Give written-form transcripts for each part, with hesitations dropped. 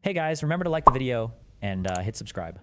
Hey guys, remember to like the video and hit subscribe.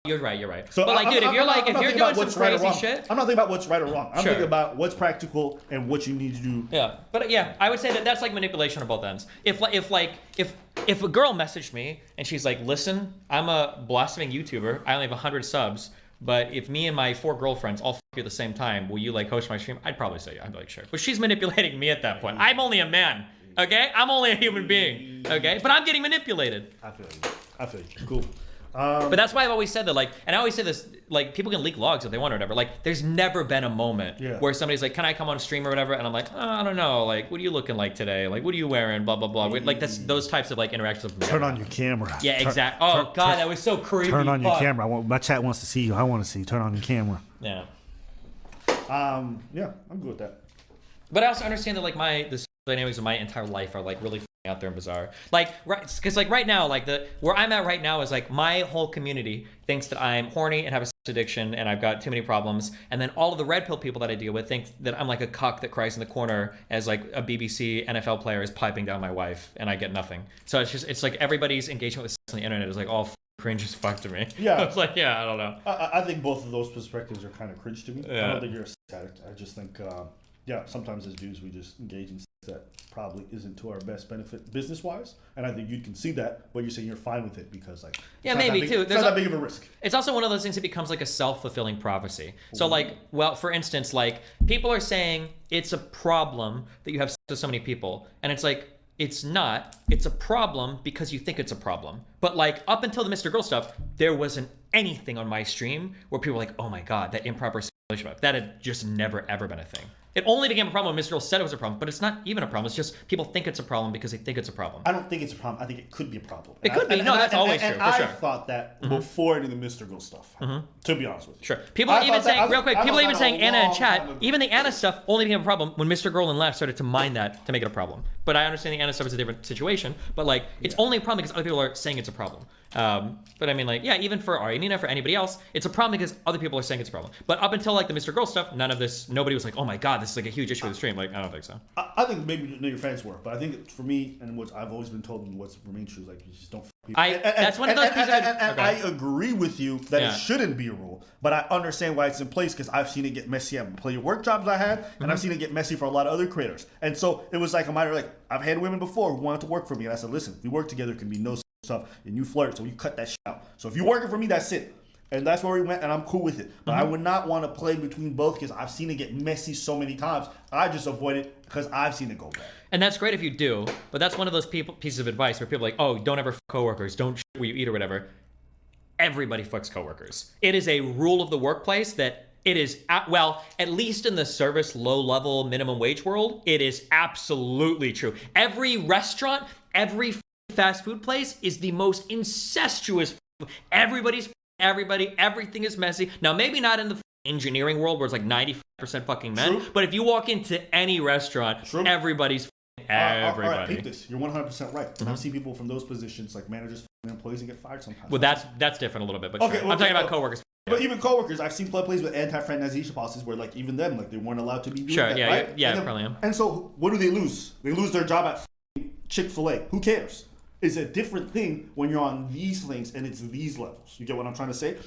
You're right. You're right. So but like, dude, if you're doing some crazy shit, I'm not thinking about what's right or wrong. I'm Sure. thinking about what's practical and what you need to do. yeah. But yeah, I would say that that's like manipulation on both ends. If a girl messaged me and she's like, "Listen, I'm a blossoming YouTuber. I only have 100 subs, but if me and my 4 girlfriends all you at the same time, will you like host my stream?" I'd probably say yeah. I'd be like, sure. But she's manipulating me at that point. I'm only a man. Okay, I'm only a human being. Okay, but I'm getting manipulated. I feel you. Cool. But that's why I've always said that, like, and I always say this, like, people can leak logs if they want or whatever. Like, there's never been a moment where somebody's like, "Can I come on stream or whatever?" And I'm like, "Oh, I don't know. Like, what are you looking like today? Like, what are you wearing? Blah blah blah." Like, that's those types of like interactions. Turn on your camera. Yeah, exactly. Oh God, that was so creepy. Turn on your camera. My chat wants to see you. I want to see you. Turn on your camera. Yeah. Yeah, I'm good with that. But I also understand that like the dynamics of my entire life are like really out there and bizarre. Like, right, because like right now, like where I'm at right now is like my whole community thinks that I'm horny and have a sex addiction and I've got too many problems, and then all of the red pill people that I deal with think that I'm like a cuck that cries in the corner as like a BBC NFL player is piping down my wife and I get nothing. So it's like everybody's engagement with sex on the internet is like all cringe as fuck to me. Yeah. It's like, yeah, I don't know. I think both of those perspectives are kind of cringe to me. Yeah. I don't think you're a sex addict. I just think, sometimes as dudes we just engage in sex that probably isn't to our best benefit business-wise, and I think you can see that, but you're saying you're fine with it because like maybe too. It's not that big of a risk. It's also one of those things that becomes like a self-fulfilling prophecy. So like, well, for instance, like people are saying it's a problem that you have sex with so many people, and it's like, it's not. It's a problem because you think it's a problem. But like up until the Mr. Girl stuff, there wasn't anything on my stream where people were like, "Oh my God, that improper relationship." That had just never ever been a thing. It only became a problem when Mr. Girl said it was a problem, but it's not even a problem. It's just people think it's a problem because they think it's a problem. I don't think it's a problem. I think it could be a problem. It could be. No, that's always true, for sure. I thought that before any of the Mr. Girl stuff, to be honest with you. Sure. People are even saying, real quick, people are even saying Anna in chat, even the Anna stuff only became a problem when Mr. Girl and Left started to mine that to make it a problem. But I understand the Anna stuff is a different situation, but like, it's only a problem because other people are saying it's a problem. But I mean, like, yeah, even for Arianina, for anybody else, it's a problem because other people are saying it's a problem. But up until like the Mr. Girl stuff, none of this, nobody was like, "Oh my God, this is like a huge issue with the stream." Like, I don't think so. I think maybe your fans were, but I think for me, and what I've always been told and what's remained true is like, you just don't. That's one of those pieces. And I agree with you that it shouldn't be a rule, but I understand why it's in place because I've seen it get messy at plenty of work jobs I had, and I've seen it get messy for a lot of other creators. And so it was like a matter like, I've had women before who wanted to work for me, and I said, "Listen, we work together, can be no stuff, and you flirt, so you cut that shit out. So if you're working for me, that's it." And that's where we went, and I'm cool with it. But I would not want to play between both because I've seen it get messy so many times. I just avoid it because I've seen it go bad. And that's great if you do, but that's one of those pieces of advice where people are like, "Oh, don't ever fuck coworkers, don't shit where you eat or whatever." Everybody fucks coworkers. It is a rule of the workplace that it is, at least in the service low-level minimum wage world, it is absolutely true. Every restaurant, every fast food place is the most incestuous. Everybody's everybody, everything is messy. Now, maybe not in the engineering world where it's like 95% fucking men, but if you walk into any restaurant, everybody's everybody. All right, peep this. You're 100% right. And I've seen people from those positions, like managers and employees, and get fired sometimes. Well, that's different a little bit, but sure. I'm talking about coworkers. But even coworkers, I've seen plays with anti-fraternization policies where, like, even them, like, they weren't allowed to be doing that, right? Yeah, probably am. And so, what do they lose? They lose their job at Chick-fil-A. Who cares? It's a different thing when you're on these things and it's these levels. You get what I'm trying to say?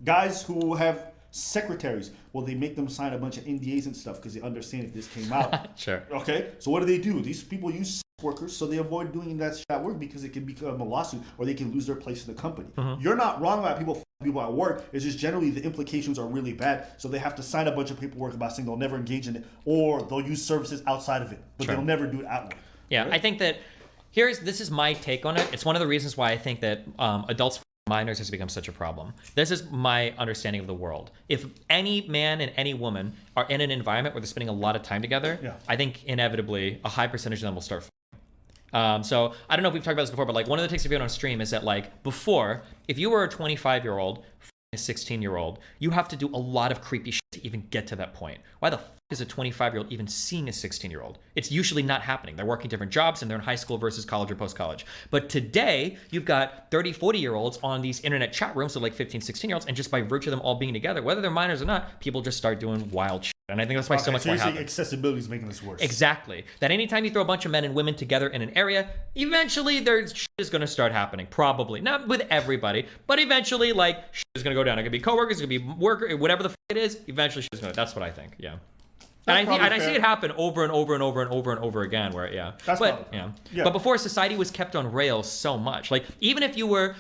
Guys who have secretaries, well, they make them sign a bunch of NDAs and stuff because they understand if this came out. Sure. Okay? So what do? These people use sex workers, so they avoid doing that shit at work because it can become a lawsuit or they can lose their place in the company. You're not wrong about people at work. It's just generally the implications are really bad, so they have to sign a bunch of paperwork about saying they'll never engage in it, or they'll use services outside of it, but they'll never do it at work. Yeah, right? I think that this is my take on it. It's one of the reasons why I think that adults minors has become such a problem. This is my understanding of the world. If any man and any woman are in an environment where they're spending a lot of time together, I think inevitably a high percentage of them will start so I don't know if we've talked about this before, but like one of the takes of being on stream is that like before, if you were a 25-year-old, a 16-year-old, you have to do a lot of creepy shit to even get to that point. Why the fuck is a 25-year-old even seeing a 16-year-old? It's usually not happening. They're working different jobs and they're in high school versus college or post-college. But today, you've got 30, 40-year-olds on these internet chat rooms with like 15, 16-year-olds, and just by virtue of them all being together, whether they're minors or not, people just start doing wild shit. And I think that's why so much so more you're saying happens. accessibility is making this worse. Exactly. That anytime you throw a bunch of men and women together in an area, eventually there's shit is going to start happening. Probably. Not with everybody, but eventually, like, shit is going to go down. It could be coworkers, it could be worker, whatever the it is, eventually shit is going to. That's what I think. Yeah. And I see it happen over and over and over and over and over again. Where That's but but before, society was kept on rails so much. Like even if you were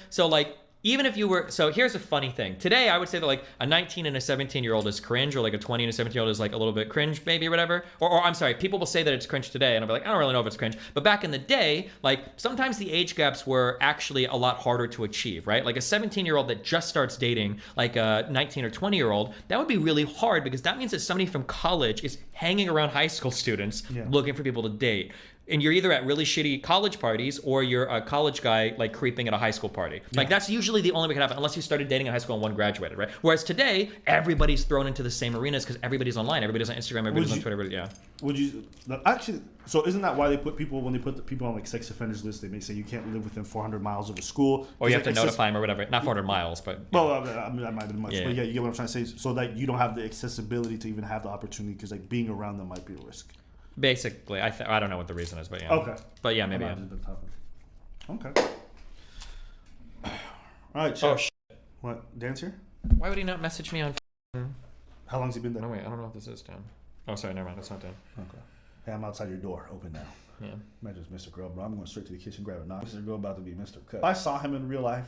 so here's a funny thing. Today I would say that like a 19 and a 17-year-old is cringe, or like a 20 and a 17-year-old is like a little bit cringe, maybe, or whatever. Or I'm sorry, people will say that it's cringe today, and I'll be like, I don't really know if it's cringe. But back in the day, like sometimes the age gaps were actually a lot harder to achieve, right? Like a 17-year-old that just starts dating like a 19 or 20-year-old, that would be really hard because that means that somebody from college is hanging around high school students looking for people to date. And you're either at really shitty college parties or you're a college guy like creeping at a high school party. Like that's usually the only way it can happen unless you started dating in high school and one graduated, right? Whereas today, everybody's thrown into the same arenas because everybody's online. Everybody's on Instagram, everybody's on Twitter, Would you actually? So isn't that why they put people when they put the people on like sex offenders list? They may say you can't live within 400 miles of a school, or you have to notify them or whatever. Not 400 miles, but well, I mean that might be much, but yeah, you get what I'm trying to say. So that you don't have the accessibility to even have the opportunity because like being around them might be a risk. Basically, I don't know what the reason is, but yeah. Okay. But yeah, maybe. Okay. All right. Chat. Oh shit. What? Dan's here? Why would he not message me on? How long's he been there? No wait, I don't know if this is Dan. Oh sorry, never mind. It's not Dan. Okay. Hey, I'm outside your door. Open now. Yeah. Imagine it's Mr. Girl, bro. I'm going straight to the kitchen, grab a knife. Mr. Girl about to be Mr. Cut. If I saw him in real life,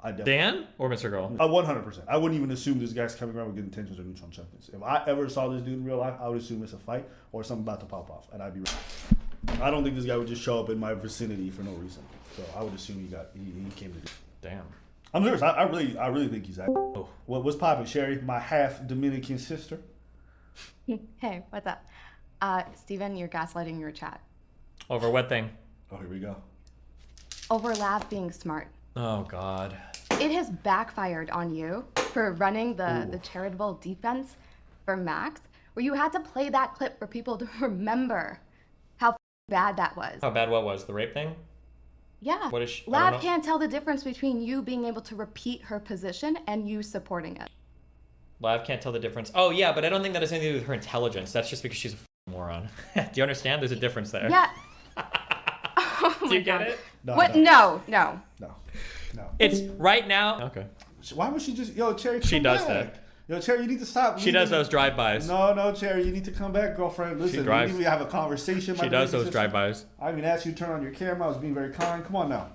I definitely. Dan or Mr. Girl? 100%. I wouldn't even assume this guy's coming around with good intentions or neutron check-ins. If I ever saw this dude in real life, I would assume it's a fight or something about to pop off, and I'd be right. I don't think this guy would just show up in my vicinity for no reason. So I would assume he came to. Damn. I'm serious. I really think he's. Oh, what's poppin', Sherry? My half Dominican sister. Hey, what's up? Steven, you're gaslighting your chat. Over what thing? Oh, here we go. Over Lav being smart. Oh God. It has backfired on you for running the charitable defense for Max, where you had to play that clip for people to remember how bad that was. How bad what was? The rape thing? Yeah. What is she? Lav can't tell the difference between you being able to repeat her position and you supporting it. Lav can't tell the difference. Oh yeah, but I don't think that has anything to do with her intelligence. That's just because she's a moron. Do you understand? There's a difference there. Yeah. Do you get it? No, what? No. It's right now. Okay. Why would she just? Yo, Cherry. She does back. that. Yo, Cherry, you need to stop. She does those drive-bys. No, Cherry, you need to come back, girlfriend. Listen, we need to have a conversation. She does those drive-bys. I even asked you to turn on your camera. I was being very kind. Come on now.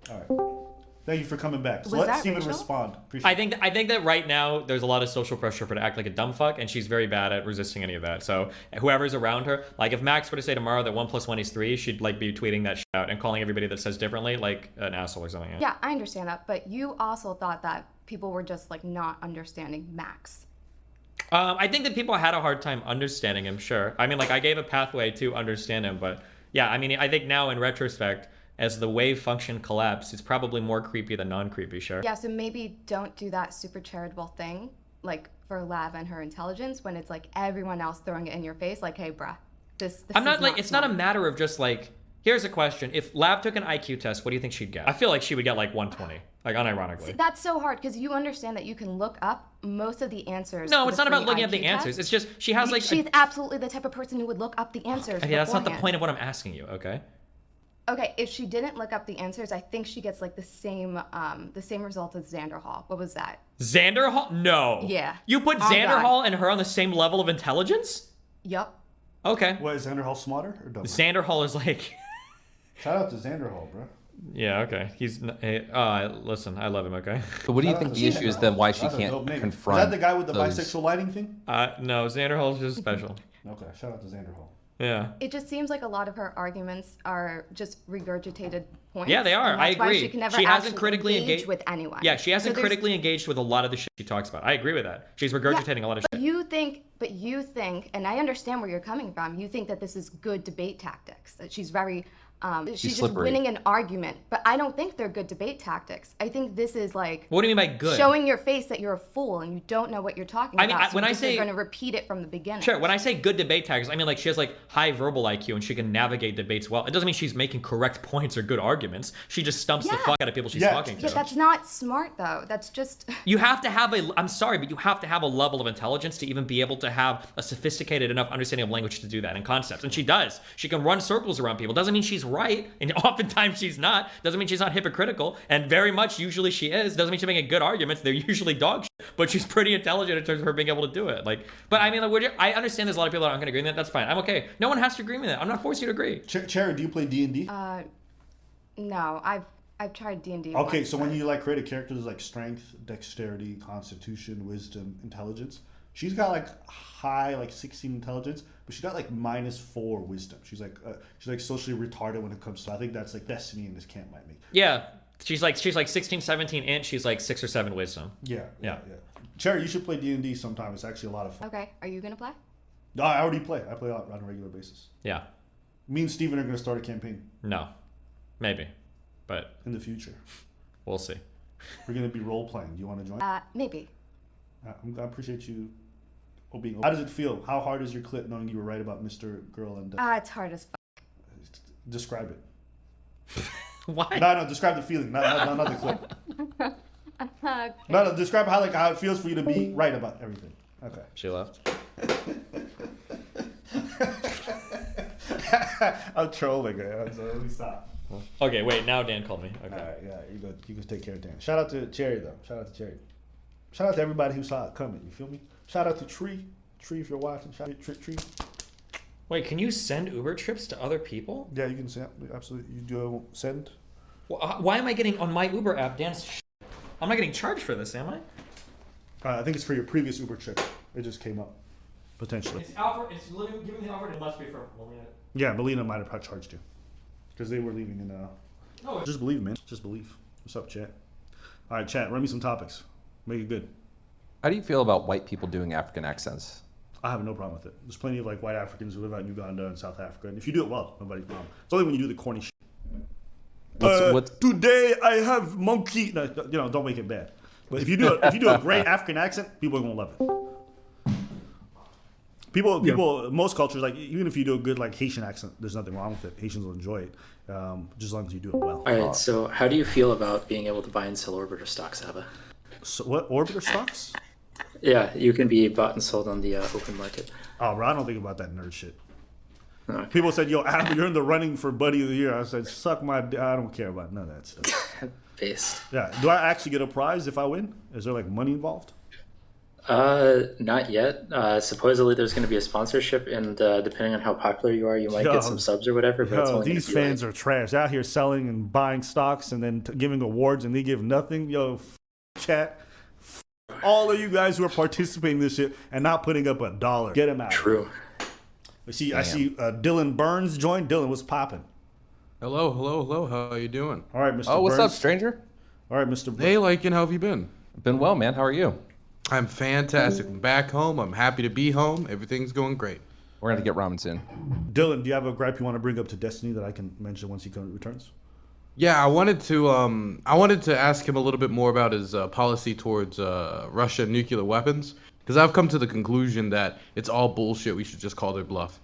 All right. Thank you for coming back. So let Steven respond. I think that right now there's a lot of social pressure for her to act like a dumb fuck, and she's very bad at resisting any of that. So whoever's around her, like if Max were to say tomorrow that 1 + 1 is 3, she'd like be tweeting that shit out and calling everybody that says differently like an asshole or something. Yeah, I understand that, but you also thought that people were just like not understanding Max. I think that people had a hard time understanding him. Sure. I mean, like I gave a pathway to understand him, but yeah, I mean, I think now in retrospect, as the wave function collapsed, it's probably more creepy than non-creepy, sure. Yeah, so maybe don't do that super charitable thing, like for Lav and her intelligence, when it's like everyone else throwing it in your face, like, hey, bruh, this I'm not is like, it's smart. not a matter of just like, here's a question. If Lav took an IQ test, what do you think she'd get? I feel like she would get like 120, like unironically. See, that's so hard because you understand that you can look up most of the answers. No, it's not about looking IQ up the answers. test. It's just, she has like... She's absolutely the type of person who would look up the answers. Okay, that's not the beforehand. point of what I'm asking you, okay? Okay, if she didn't look up the answers, I think she gets like the same result as Xander Hall. What was that? Xander Hall? No. Yeah. You put Oh, Xander God. Hall and her on the same level of intelligence? Yup. Okay. What, is Xander Hall smarter or dumber? Xander Hall is like... Shout out to Xander Hall, bro. Yeah, okay. He's... listen, I love him, okay? But what do you think the issue is then why she That's a dope can't name. confront Is that the guy with the those... bisexual lighting thing? No, Xander Hall's just special. Okay, shout out to Xander Hall. Yeah. It just seems like a lot of her arguments are just regurgitated points. Yeah, they are. and I that's why agree. she can never She hasn't actually critically engage engaged with anyone. Yeah, she hasn't So there's- critically engaged with a lot of the shit she talks about. I agree with that. She's regurgitating a lot of But shit. you think, and I understand where you're coming from. You think that this is good debate tactics. That she's very She's just slippery. winning an argument. But I don't think they're good debate tactics. I think this is like What do you mean by good? showing your face that you're a fool and you don't know what you're talking I mean, about. when I say- you're going to repeat it from the beginning. Sure, when I say good debate tactics, I mean like she has like high verbal IQ and she can navigate debates well. It doesn't mean she's making correct points or good arguments. She just stumps the Yeah. fuck out of people she's Yeah. talking to. Yeah, that's not smart though. That's just You have to have I'm sorry, but you have to have a level of intelligence to even be able to have a sophisticated enough understanding of language to do that and concepts. And she does. She can run circles around people. Doesn't mean she's right, and oftentimes she's not. Doesn't mean she's not hypocritical, and very much usually she is. Doesn't mean she's making good arguments. They're usually dog shit, but she's pretty intelligent in terms of her being able to do it. Like, but I mean, like, I understand there's a lot of people that aren't going to agree with that. That's fine. I'm okay. No one has to agree with that. I'm not forcing you to agree. Cherry, do you play D&D? no. I've tried D&D. Okay, once, so when but- you like create a character, there's like strength, dexterity, constitution, wisdom, intelligence. She's got like high, like 16 intelligence, but she's got like -4 wisdom. She's like socially retarded when it comes to. I think that's like destiny in this camp might make. Yeah, she's like 16, 17 inch. She's like 6 or 7 wisdom. Yeah. Yeah. Cherry, you should play D&D sometime. It's actually a lot of fun. Okay, are you going to play? No, I already play. I play on a regular basis. Yeah. Me and Steven are going to start a campaign No. Maybe. But in the future. we'll see. We're going to be role playing. Do you want to join? Maybe. I appreciate you being. How does it feel? How hard is your clip knowing you were right about Mr. Girl and It's hard as fuck. describe it? Why? No, describe the feeling, not the clip. No, describe how it feels for you to be right about everything. Okay. She left. I'm trolling her. So let me stop. Okay, wait. Now Dan called me. Okay. All right, yeah, you can take care of Dan. Shout out to Cherry though. Shout out to Cherry. Shout out to everybody who saw it coming. You feel me? Shout out to Tree. Tree, if you're watching. Shout out to Tree. Wait, can you send Uber trips to other people? Yeah, you can send. Absolutely, you do send. Why am I getting on my Uber app, Dan's? I'm not getting charged for this, am I? I think it's for your previous Uber trip. It just came up, potentially. It's Alfred. It's giving the Alfred. It must be from. Yeah, Melina might have charged you because they were leaving in. No. Just believe, man. Just believe. What's up, chat? All right, chat. Run me some topics. Make it good. How do you feel about white people doing African accents? I have no problem with it. There's plenty of like white Africans who live out in Uganda and South Africa, and if you do it well, nobody's problem. It's only when you do the corny shit. What's Today I have monkey. No, don't make it bad. But if you do a great African accent, people are gonna love it. People, most cultures, like even if you do a good like Haitian accent, there's nothing wrong with it. Haitians will enjoy it, just as long as you do it well. All right, so how do you feel about being able to buy and sell Orbiter stocks, Abba? So what orbiter stocks? Yeah, you can be bought and sold on the open market. Oh, bro, I don't think about that nerd shit. Okay. People said, "Yo, Apple, you're in the running for Buddy of the Year." I said, "Suck my." I don't care about none of that stuff. Based. Yeah. Do I actually get a prize if I win? Is there like money involved? Not yet. Supposedly there's going to be a sponsorship, and depending on how popular you are, you might Yo. get some subs or whatever. But it's Yo, only gonna these be fans are trash. They're out here selling and buying stocks and then giving awards, and they give nothing. Yo, chat. All of you guys who are participating in this shit and not putting up $1, get them out. true. I see Dylan Burns joined. Dylan, what's popping? Hello. How you doing? All right, Mr. Oh, what's Burns. up, stranger? All right, Mr. Hey, Lycan, how have you been? Been well, man. How are you? I'm fantastic. I'm back home. I'm happy to be home. Everything's going great. We're gonna get ramen soon. Dylan, do you have a gripe you want to bring up to Destiny that I can mention once he returns? Yeah, I wanted to ask him a little bit more about his policy towards Russia nuclear weapons, because I've come to the conclusion that it's all bullshit. We should just call their bluff.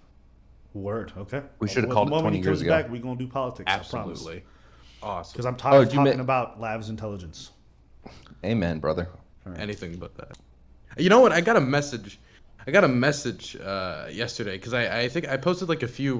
Word. Okay. We should have Well, called the it moment 20 he years comes ago. back, we're gonna do politics. Absolutely. Awesome. Because I'm tired of do you talking ma- about Lav's intelligence. Amen, brother. Anything but that. You know what? I got a message yesterday because I think I posted like a few